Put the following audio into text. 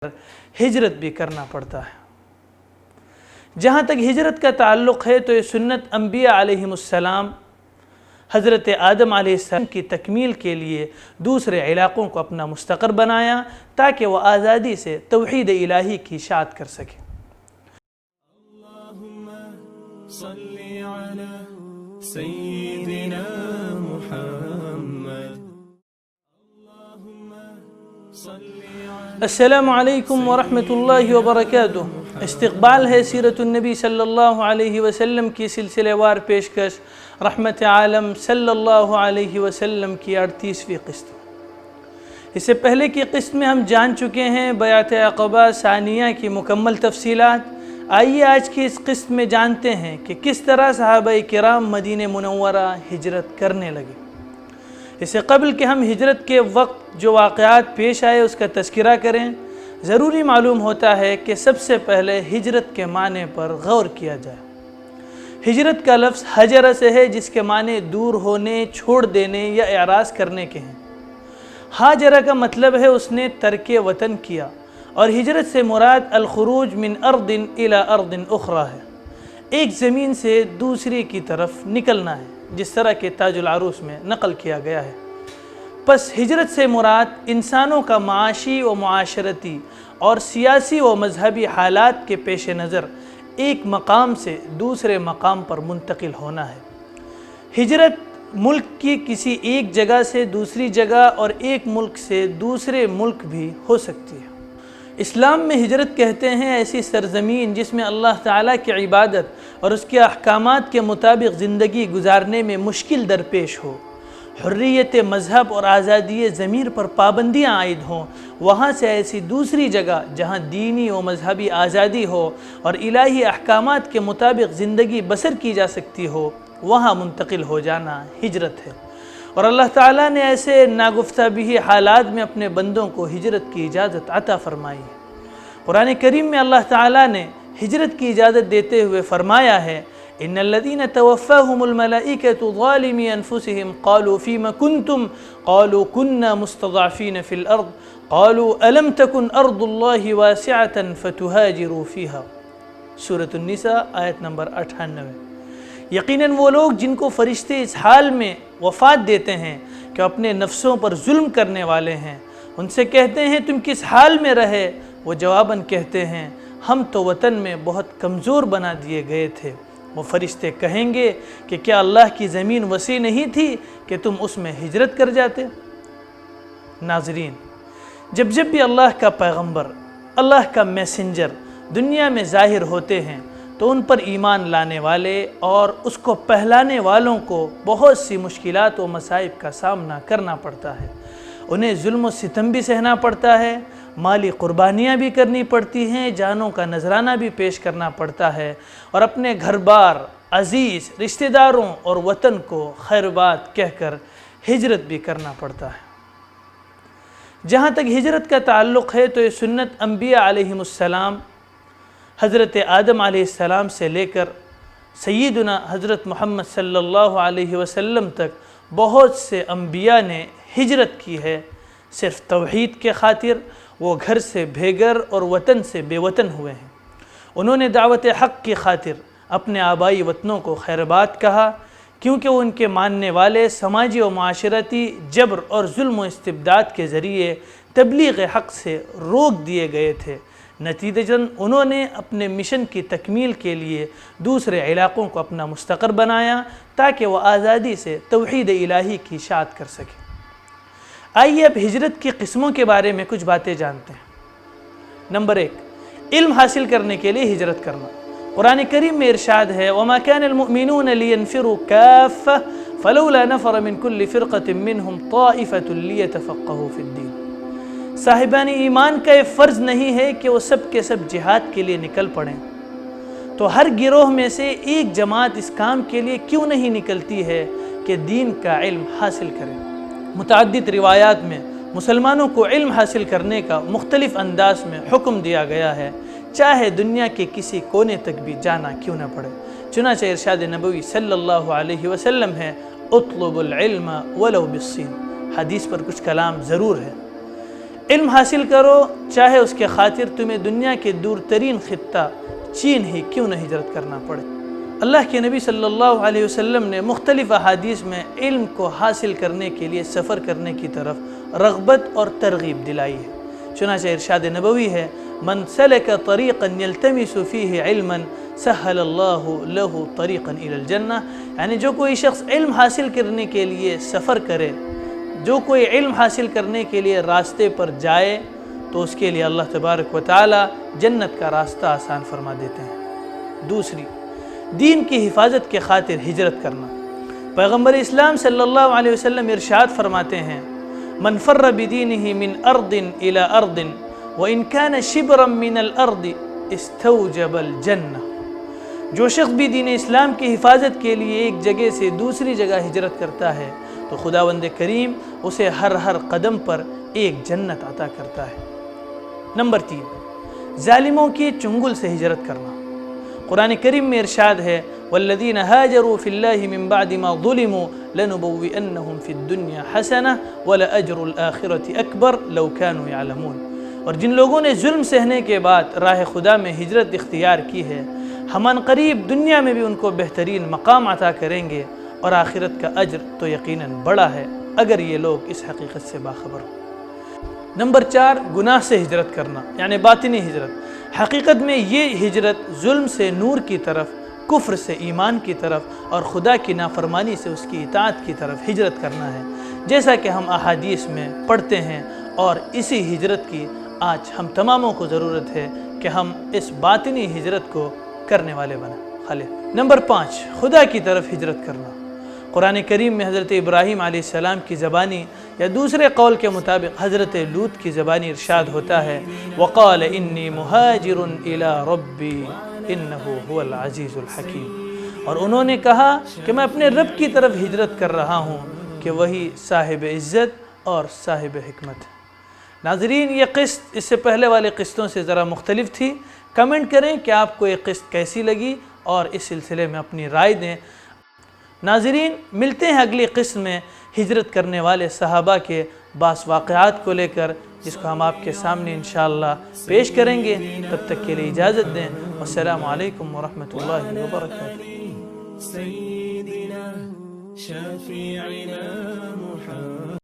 ہجرت بھی کرنا پڑتا ہے۔ جہاں تک ہجرت کا تعلق ہے تو یہ سنت انبیاء علیہ السلام حضرت آدم علیہ السلام کی تکمیل کے لیے دوسرے علاقوں کو اپنا مستقر بنایا تاکہ وہ آزادی سے توحید الہی کی اشاعت کر سکیں۔ اللہم صلی علی سیدنا محمد۔ السلام علیکم ورحمۃ اللہ وبرکاتہ۔ استقبال ہے سیرت النبی صلی اللہ علیہ وسلم کی سلسلے وار پیشکش رحمت عالم صلی اللہ علیہ وسلم کی 38ویں قسط۔ اس سے پہلے کی قسط میں ہم جان چکے ہیں بیعت عقبہ ثانیہ کی مکمل تفصیلات۔ آئیے آج کی اس قسط میں جانتے ہیں کہ کس طرح صحابہ کرام مدینہ منورہ ہجرت کرنے لگے۔ اس سے قبل کہ ہم ہجرت کے وقت جو واقعات پیش آئے اس کا تذکرہ کریں، ضروری معلوم ہوتا ہے کہ سب سے پہلے ہجرت کے معنی پر غور کیا جائے۔ ہجرت کا لفظ ہجر سے ہے جس کے معنی دور ہونے، چھوڑ دینے یا اعراض کرنے کے ہیں۔ ہاجرہ کا مطلب ہے اس نے ترک وطن کیا، اور ہجرت سے مراد الخروج من ارض الى ارض اخرى ہے، ایک زمین سے دوسری کی طرف نکلنا ہے، جس طرح کہ تاج العروس میں نقل کیا گیا ہے۔ پس ہجرت سے مراد انسانوں کا معاشی و معاشرتی اور سیاسی و مذہبی حالات کے پیش نظر ایک مقام سے دوسرے مقام پر منتقل ہونا ہے۔ ہجرت ملک کی کسی ایک جگہ سے دوسری جگہ اور ایک ملک سے دوسرے ملک بھی ہو سکتی ہے۔ اسلام میں ہجرت کہتے ہیں ایسی سرزمین جس میں اللہ تعالیٰ کی عبادت اور اس کے احکامات کے مطابق زندگی گزارنے میں مشکل درپیش ہو، حریت مذہب اور آزادی ضمیر پر پابندیاں عائد ہوں، وہاں سے ایسی دوسری جگہ جہاں دینی و مذہبی آزادی ہو اور الہی احکامات کے مطابق زندگی بسر کی جا سکتی ہو، وہاں منتقل ہو جانا ہجرت ہے۔ اور اللہ تعالیٰ نے ایسے ناگفتہ بھی حالات میں اپنے بندوں کو ہجرت کی اجازت عطا فرمائی ہے۔ قرآن کریم میں اللہ تعالیٰ نے ہجرت کی اجازت دیتے ہوئے فرمایا ہے، ان الذین توفاہم الملائکۃ ظالمی انفسہم قالوا فیم کنتم قالوا کنا مستضعفین فی الارض قالوا الم تکن ارض اللہ واسعۃ فتہاجروا فیہا۔ سورۃ النساء آیت نمبر 98۔ یقیناً وہ لوگ جن کو فرشتے اس حال میں وفات دیتے ہیں کہ اپنے نفسوں پر ظلم کرنے والے ہیں، ان سے کہتے ہیں تم کس حال میں رہے؟ وہ جواباً کہتے ہیں ہم تو وطن میں بہت کمزور بنا دیے گئے تھے۔ وہ فرشتے کہیں گے کہ کیا اللہ کی زمین وسیع نہیں تھی کہ تم اس میں ہجرت کر جاتے؟ ناظرین، جب بھی اللہ کا پیغمبر، اللہ کا میسنجر دنیا میں ظاہر ہوتے ہیں تو ان پر ایمان لانے والے اور اس کو پہلانے والوں کو بہت سی مشکلات و مصائب کا سامنا کرنا پڑتا ہے۔ انہیں ظلم و ستم بھی سہنا پڑتا ہے، مالی قربانیاں بھی کرنی پڑتی ہیں، جانوں کا نذرانہ بھی پیش کرنا پڑتا ہے، اور اپنے گھر بار، عزیز، رشتہ داروں اور وطن کو خیر بات کہہ کر ہجرت بھی کرنا پڑتا ہے۔ جہاں تک ہجرت کا تعلق ہے تو یہ سنت انبیاء علیہ السلام حضرت آدم علیہ السلام سے لے کر سیدنا حضرت محمد صلی اللہ علیہ وسلم تک بہت سے انبیاء نے ہجرت کی ہے، صرف توحید کے خاطر۔ وہ گھر سے بے گھر اور وطن سے بے وطن ہوئے ہیں۔ انہوں نے دعوت حق کی خاطر اپنے آبائی وطنوں کو خیر بات کہا، کیونکہ ان کے ماننے والے سماجی و معاشرتی جبر اور ظلم و استبداد کے ذریعے تبلیغ حق سے روک دیے گئے تھے۔ نتیجتاً انہوں نے اپنے مشن کی تکمیل کے لیے دوسرے علاقوں کو اپنا مستقر بنایا تاکہ وہ آزادی سے توحید الہی کی اشاعت کر سکیں۔ آئیے اب ہجرت کی قسموں کے بارے میں کچھ باتیں جانتے ہیں۔ نمبر 1، علم حاصل کرنے کے لیے ہجرت کرنا۔ قرآن کریم میں ارشاد ہے، وَمَا كَانَ الْمُؤْمِنُونَ لِيَنْفِرُوا كَافَّةً فَلَوْلَا نَفَرَ مِنْ كُلِّ فِرْقَةٍ مِّنْهُمْ طَائِفَةٌ لِيَتَفَقَّهُوا فِي الدِّينِ۔ صاحبان ایمان کا یہ فرض نہیں ہے کہ وہ سب کے سب جہاد کے لیے نکل پڑیں، تو ہر گروہ میں سے ایک جماعت اس کام کے لیے کیوں نہیں نکلتی ہے کہ دین کا علم حاصل کریں۔ متعدد روایات میں مسلمانوں کو علم حاصل کرنے کا مختلف انداز میں حکم دیا گیا ہے، چاہے دنیا کے کسی کونے تک بھی جانا کیوں نہ پڑے۔ چنانچہ ارشاد نبوی صلی اللہ علیہ وسلم ہے، اطلب العلم ولو بالصین۔ حدیث پر کچھ کلام ضرور ہے۔ علم حاصل کرو چاہے اس کے خاطر تمہیں دنیا کے دور ترین خطہ چین ہی کیوں نہ ہجرت کرنا پڑے۔ اللہ کے نبی صلی اللہ علیہ وسلم نے مختلف احادیث میں علم کو حاصل کرنے کے لیے سفر کرنے کی طرف رغبت اور ترغیب دلائی ہے۔ چنانچہ ارشاد نبوی ہے، من سلک طریقا یلتمس فیہ علما سہل اللہ لہ طریقا الی الجنہ، یعنی جو کوئی شخص علم حاصل کرنے کے لیے سفر کرے، جو کوئی علم حاصل کرنے کے لیے راستے پر جائے تو اس کے لیے اللہ تبارک و تعالی جنت کا راستہ آسان فرما دیتے ہیں۔ دوسری، دین کی حفاظت کے خاطر ہجرت کرنا۔ پیغمبر اسلام صلی اللہ علیہ وسلم ارشاد فرماتے ہیں، من فر بدینہ من ارض الی ارض وان کان شبرا من الارض استوجب الجنہ، جو شخص بھی دین اسلام کی حفاظت کے لیے ایک جگہ سے دوسری جگہ ہجرت کرتا ہے تو خداوند کریم اسے ہر قدم پر ایک جنت عطا کرتا ہے۔ نمبر 3، ظالموں کی چنگل سے ہجرت کرنا۔ قرآن کریم میں ارشاد ہے، والذین ہاجروا فی اللہ من بعد ما ظلموا لنبوئنہم فی الدنیا حسنہ ولأجر الآخرة اکبر لو كانوا یعلمون، اور جن لوگوں نے ظلم سہنے کے بعد راہ خدا میں ہجرت اختیار کی ہے، ہم ان قریب دنیا میں بھی ان کو بہترین مقام عطا کریں گے، اور آخرت کا اجر تو یقیناً بڑا ہے اگر یہ لوگ اس حقیقت سے باخبر ہوں۔ نمبر 4، گناہ سے ہجرت کرنا، یعنی باطنی ہجرت۔ حقیقت میں یہ ہجرت ظلم سے نور کی طرف، کفر سے ایمان کی طرف، اور خدا کی نافرمانی سے اس کی اطاعت کی طرف ہجرت کرنا ہے، جیسا کہ ہم احادیث میں پڑھتے ہیں، اور اسی ہجرت کی آج ہم تماموں کو ضرورت ہے کہ ہم اس باطنی ہجرت کو کرنے والے بنیں۔ نمبر 5، خدا کی طرف ہجرت کرنا۔ قرآن کریم میں حضرت ابراہیم علیہ السلام کی زبانی یا دوسرے قول کے مطابق حضرت لوط کی زبانی ارشاد ہوتا ہے، وقال انی مہاجر الی ربی انہ هو العزیز الحکیم، اور انہوں نے کہا کہ میں اپنے رب کی طرف ہجرت کر رہا ہوں کہ وہی صاحب عزت اور صاحب حکمت ہے۔ ناظرین، یہ قسط اس سے پہلے والے قسطوں سے ذرا مختلف تھی۔ کمنٹ کریں کہ آپ کو یہ قسط کیسی لگی اور اس سلسلے میں اپنی رائے دیں۔ ناظرین، ملتے ہیں اگلی قسط میں ہجرت کرنے والے صحابہ کے بعض واقعات کو لے کر، جس کو ہم آپ کے سامنے انشاءاللہ پیش کریں گے۔ تب تک کے لیے اجازت دیں۔ والسلام علیکم ورحمۃ اللہ وبرکاتہ۔ سيدنا شفيعنا محمد